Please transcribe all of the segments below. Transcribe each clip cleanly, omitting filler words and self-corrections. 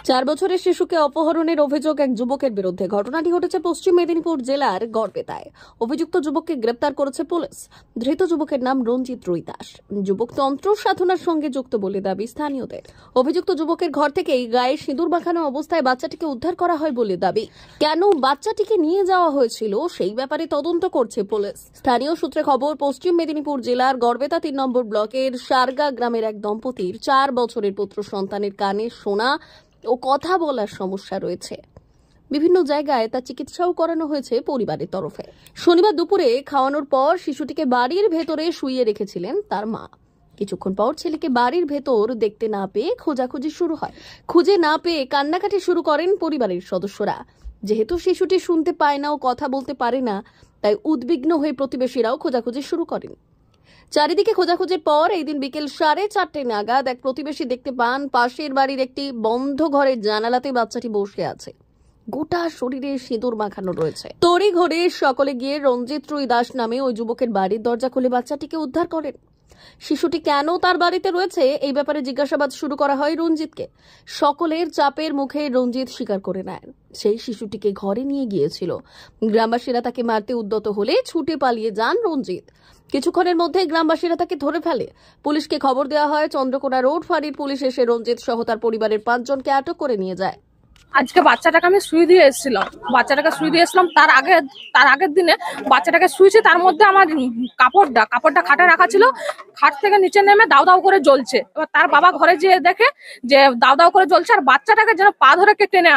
চার বছরের শিশুকে অপহরণের অভিযোগ এক যুবকের বিরুদ্ধে। ঘটনাটি ঘটেছে পশ্চিম মেদিনীপুর জেলার গড়বেতায়। অভিযুক্ত যুবককে গ্রেপ্তার করেছে পুলিশ। ধৃত যুবকের নাম রঞ্জিত রুইদাস। যুবক তন্ত্র সাধনার সঙ্গে যুক্ত বলে দাবি স্থানীয়দের। অভিযুক্ত যুবকের ঘর থেকেই গায়ে সিঁদুর মাখানো অবস্থায় বাচ্চাটিকে উদ্ধার করা হয় বলে দাবি। কেন বাচ্চাটিকে নিয়ে যাওয়া হয়েছিল সেই ব্যাপারে তদন্ত করছে পুলিশ। স্থানীয় সূত্রে খবর, পশ্চিম মেদিনীপুর জেলার গড়বেতা 3 নম্বর ব্লকের সারগা গ্রামের এক দম্পতির 4 বছরের পুত্র সন্তানের কানে শোনা ও কথা বলার সমস্যা রয়েছে। বিভিন্ন জায়গায় তার চিকিৎসাও করানো হয়েছে পরিবারের তরফে। শনিবার দুপুরে খাওয়ানোর পর শিশুটিকে বাড়ির ভেতরে শুইয়ে রেখেছিলেন তার মা। কিছুক্ষণ পর ছেলেকে বাড়ির ভেতর দেখতে না পেয়ে খোঁজাখুঁজি শুরু হয়। খুঁজে না পেয়ে কান্নাকাটি শুরু করেন পরিবারের সদস্যরা। যেহেতু শিশুটি শুনতে পায় না ও কথা বলতে পারে না, তাই উদ্বিগ্ন হয়ে প্রতিবেশীরাও খোঁজাখুঁজি শুরু করেন। চারিদিকে খোঁজাখুঁজির পর এই দিন বিকেল 4:30 নাগাদ এক প্রতিবেশী দেখতে পান পাশের বাড়ির একটি বন্ধ ঘরের জানালাতে বাচ্চাটি বসে আছে। গোটা শরীরে সিঁদুর মাখানো রয়েছে। তড়িঘড়ি সকলে গিয়ে রঞ্জিত রুইদাস নামে ওই যুবকের বাড়ির দরজা খুলে বাচ্চাটিকে উদ্ধার করেন। শিশুটি কেন তার বাড়িতে রয়েছে এই ব্যাপারে জিজ্ঞাসাবাদ শুরু করা হয় রঞ্জিতকে। সকলের চাপের মুখে রঞ্জিত স্বীকার করে নেন সেই শিশুটিকে ঘরে নিয়ে গিয়েছিল। গ্রামবাসীরা তাকে মারতে উদ্যত হলে ছুটে পালিয়ে যান রঞ্জিত। কিছুক্ষণের মধ্যে গ্রামবাসীরা তাকে ধরে ফেলে। পুলিশকে খবর দেওয়া হয়। চন্দ্রকোনা রোড ফাঁড়ির পুলিশ এসে রঞ্জিত সহ তার পরিবারের 5 জনকে আটক করে নিয়ে যায়। আজকে বাচ্চাটাকে আমি শুই দিয়ে এসেছিলাম। তার আগের দিনে বাচ্চাটাকে শুয়েছি। তার মধ্যে আমার কাপড়টা খাটে রাখা ছিল। খাট থেকে নিচে নেমে দাউ দাউ করে জ্বলছে। এবার তার বাবা ঘরে যেয়ে দেখে যে দাউ দাউ করে জ্বলছে, আর বাচ্চাটাকে যেন পা ধরে কে টেনে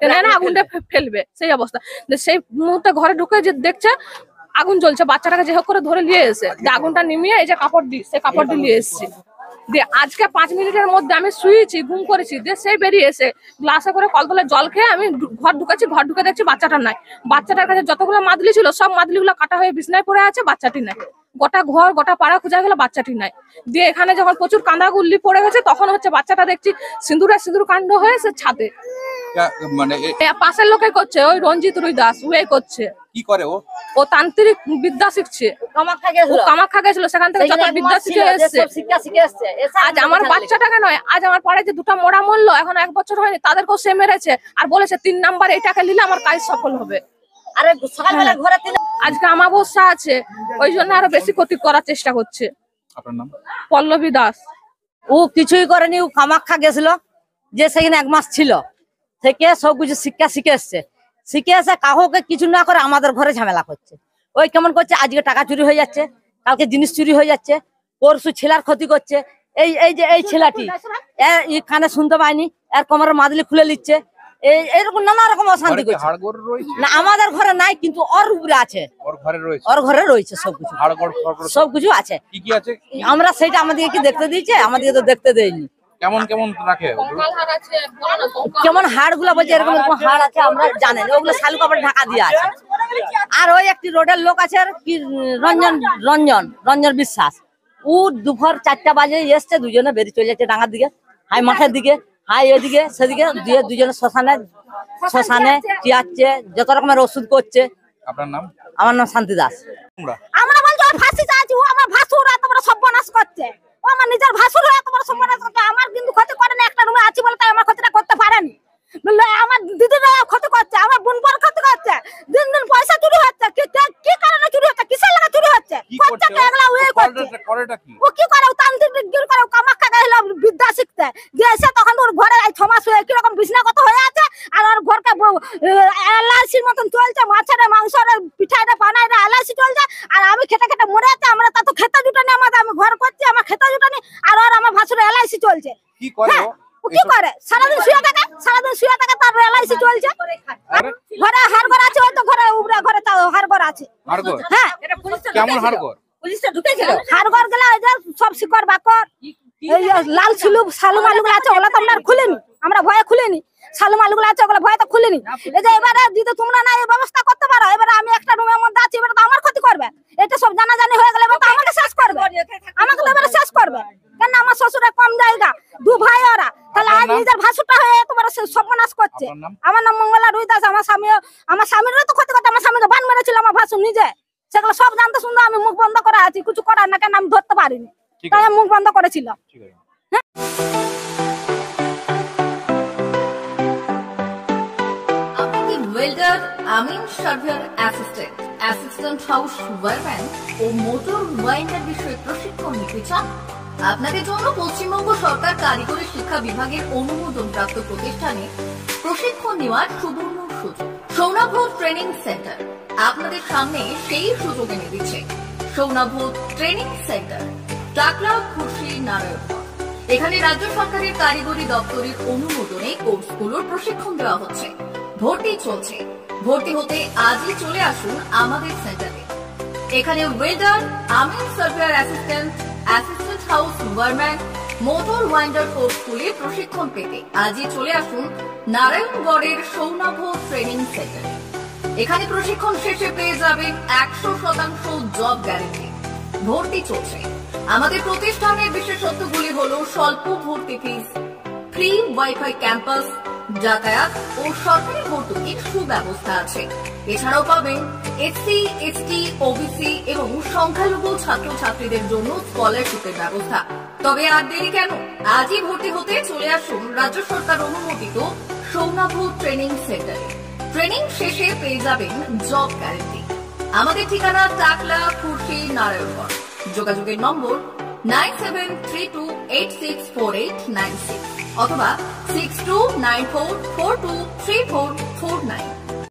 এনে আগুনটা ফেলবে সেই অবস্থা। সেই মুহূর্তে ঘরে ঢুকে যে দেখছে আগুন জ্বলছে, বাচ্চাটাকে যে হোক করে ধরে নিয়ে এসে আগুনটা নিমিয়ে এই যে কাপড় দিয়ে নিয়ে এসেছি। দিয়ে আজকে 5 মিনিটের মধ্যে আমি শুয়েছি, ঘুম করেছি, দিয়ে সেই বেরিয়ে এসে গ্লাসে করে কলতলে জল খেয়ে আমি ঘর ঢুকে দেখছি বাচ্চাটা নাই। বাচ্চাটার কাছে যতগুলো মাদলি ছিল সব মাদলিগুলো কাটা হয়ে বিছনায় পড়ে আছে, বাচ্চাটি নাই। গোটা ঘর গোটা পাড়া খোঁজা গেল, বাচ্চাটি নাই। দিয়ে এখানে যখন প্রচুর কাঁদা গুল্লি পড়ে গেছে তখন হচ্ছে বাচ্চাটা দেখছি সিঁদুর কাণ্ড হয়েছে ছাদে। মানে পাশের লোকে করছে, ওই রঞ্জিত রুইদাস করছে। কি করে ও তান্ত্রিক বিদ্যা শিখছে। কামাখ্যা গেছিল, সেখান থেকে যত বিদ্যা শিখে এসছে। আজ আমার বাচ্চাটাকে নয়, আজ আমার পাড়ায় যে 2টা মোড়া মরলো এখন 1 বছর হয়নি, তাদেরকেও সে মেরেছে। আর বলেছে 3 নাম্বার এই টাকা নিলে আমার কাজ সফল হবে। আরে সকালবেলা ঘরে আজকে আমাবস্যা আছে, ওই জন্য আরো বেশি ক্ষতি করার চেষ্টা করছে। আপনার নাম? পল্লবী দাস। ও কিছুই করেনি, ও কামাখ্যা গেছিল, যে সেখানে 1 মাস ছিল, থেকে সবকিছু শিখে এসছে। শিখে এসে কাউকে কিছু না করে আমাদের ঘরে ঝামেলা করছে। ওই কেমন করছে, আজকে টাকা চুরি হয়ে যাচ্ছে, কালকে জিনিস চুরি হয়ে যাচ্ছে, পরশু ছেলের ক্ষতি করছে। এই ছেলেটি এই কানে শুনতে পায়নি, এর কোমরের মাদলি খুলে নিচ্ছে, এইরকম নানা রকম অশান্তি করছে। না আমাদের ঘরে নাই, কিন্তু ওর উপরে আছে, ওর ঘরে রয়েছে সবকিছু আছে। আমরা সেইটা আমাদেরকে দেখতে দিয়েছে, আমাদেরকে তো দেখতে দেয়নি। কেমন রাখে? কেমন হাড় গুলা বলছে, এরকম হাড় আছে আমরা জানি না, ওগুলো শালু কাপড়ে ঢাকা দিয়ে আছে। আর ওই একটি রোডের লোক আছে কি রঞ্জন বিশ্বাস, ও দুপুর 4টা বাজে এসছে, দুজনে বেরিয়ে চলে যাচ্ছে ডাঙার দিকে, হাই মাঠের দিকে, হাই এদিকে সেদিকে, দিয়ে দুজনে শ্মশানে টিয়াচ্ছে, যত রকমের ওষুধ করছে। আপনার নাম? আমার নাম শান্তি দাস। আমরা বলছি ফাঁসি চাচ্ছি, ও আমার ভাসুর এত বড় সর্বনাশ করছে, ও আমার নিজের ভাসুর এত বড় সর্বনাশ করছে। আমার কিন্তু ক্ষতি করে না, একটা রুমে আছি বলে তাই আমার ক্ষতিটা করতে পারেনি। আমার দিদিরা ক্ষতি করছে, আমার বোন পর ক্ষতি করছে, দিন পয়সা চুরি হচ্ছে। কি কারণে চুরি হচ্ছে, কিসের লাগা চুরি হচ্ছে? ও কি করে, তান্ত্রিক করে, কামাখ্যা গেছিল বিদ্যা শিখতে, দিয়ে এসে তখন ওর ঘরে 6 মাস হয়ে কিরকম বিছনাগত হয়ে আছে। আর ওর ঘরকে এলআইসির মতন চলছে, মাছের মাংসের পিঠাইটা বানাইটা এলআইসি চলছে। আর আমি খেতে মরে যাচ্ছে, আমরা তা তো খেতে জুটানি, আমি ঘর করছি, আমার খেতে জুটানি। আর ওর আমার ভাসুর এলআইসি চলছে। কি করে সারাদিন শুয়ে থাকে, তার এলআইসি চলছে। ঘরে হাড়গড় আছে, ওই তো ঘরে উপরে ঘরে হাড়গড় আছে। হ্যাঁ, কেমন হাড়গড়? পুলিশটা ঢুকেছিল, হাড়গড় গেলে ওই যে সব শিকড় বাকর, এই লাল শালু মালুগুলো আছে, ওগুলো তো আমরা খুলিনি, আমরা ভয়ে খুলিনি। শালু মালুগুলো আছে, ওগুলো ভয়ে তো খুলিনি। এই যে এবারে যদি তোমরা না এই ব্যবস্থা করতে পারো, এবারে আমি একটা রুমের মধ্যে আছি, এবারে তো আমার ক্ষতি করবে। এটা সব জানাজানি হয়ে গেলে এবার তো আমাকে শেষ করবে, শেষ করবে। কেন আমার শ্বশুরের কম জায়গা, 2 ভাই ওরা, তাহলে আজ নিজের ভাসুরটা হয়ে তোমার সর্বনাশ করছে। আমার নাম মঙ্গলা রুইদাস। আমার স্বামীরও তো ক্ষতি করতে, আমার স্বামীকে বান মেরেছিল আমার ভাসুর নিজে, সেগুলো সব সব জানতে শুনতে আমি মুখ বন্ধ করে আছি, কিছু করার না, কেন আমি ধরতে পারিনি, ঠিক তাই আছে। আমি মুখ বন্ধ করেছিলাম। ঠিক আছে। আপনি কি ওয়েল্ডার, আমিন surveyor assistant, assistant house wireman ও মোটর ওয়াইন্ডার বিষয়ে প্রশিক্ষণ নিতে চান? আপনাদের জন্য পশ্চিমবঙ্গ সরকার কারিগরি শিক্ষা বিভাগের অনুমোদনপ্রাপ্ত প্রতিষ্ঠানে প্রশিক্ষণ নেওয়ার সুবর্ণ সুযোগ। সৌনাভ ট্রেনিং সেন্টার আপনাদের সামনে সেই সুযোগ এনে দিচ্ছে। সৌনাভ ট্রেনিং সেন্টার, টাকলা, খুশি, নারায়ণগঞ্জ। এখানে রাজ্য সরকারের কারিগরি দপ্তরের অনুমোদনে কোর্সগুলোর প্রশিক্ষণ দেওয়া হচ্ছে। ভর্তি চলছে। ভর্তি হতে আজই চলে আসুন আমাদের সেন্টারে। এখানে ওয়েল্ডার, আমিন surveyor assistant, assistant house wireman, motor winder কোর্সগুলির প্রশিক্ষণ পেতে আজই চলে আসুন নারায়ণগড়ের সৌনাভ ট্রেনিং সেন্টারে। এখানে প্রশিক্ষণ শেষে পেয়ে যাবেন 100% জব গ্যারেন্টি। ভর্তি চলছে। আমাদের প্রতিষ্ঠানের বিশেষত্বগুলি হলো স্বল্প ভর্তি ফিস, ফ্রি ওয়াইফাই ক্যাম্পাস, যাতায়াত ও সরকারি ভর্তুকির সুব্যবস্থা আছে। এছাড়াও পাবেন এসসি, এসটি, ওবিসি এবং সংখ্যালঘু ছাত্রছাত্রীদের জন্য স্কলারশিপের ব্যবস্থা। তবে আর দেরি কেন, আজই ভর্তি হতে চলে আসুন রাজ্য সরকার অনুমোদিত সৌনাভ ট্রেনিং সেন্টারে। ট্রেনিং শেষে পেয়ে যাবেন জব গ্যারেন্টি। আমাদের ঠিকানা টাকলা, খুশি, নারায়ণগঞ্জ। যোগাযোগের নম্বর 9732864896 অথবা 6294423449।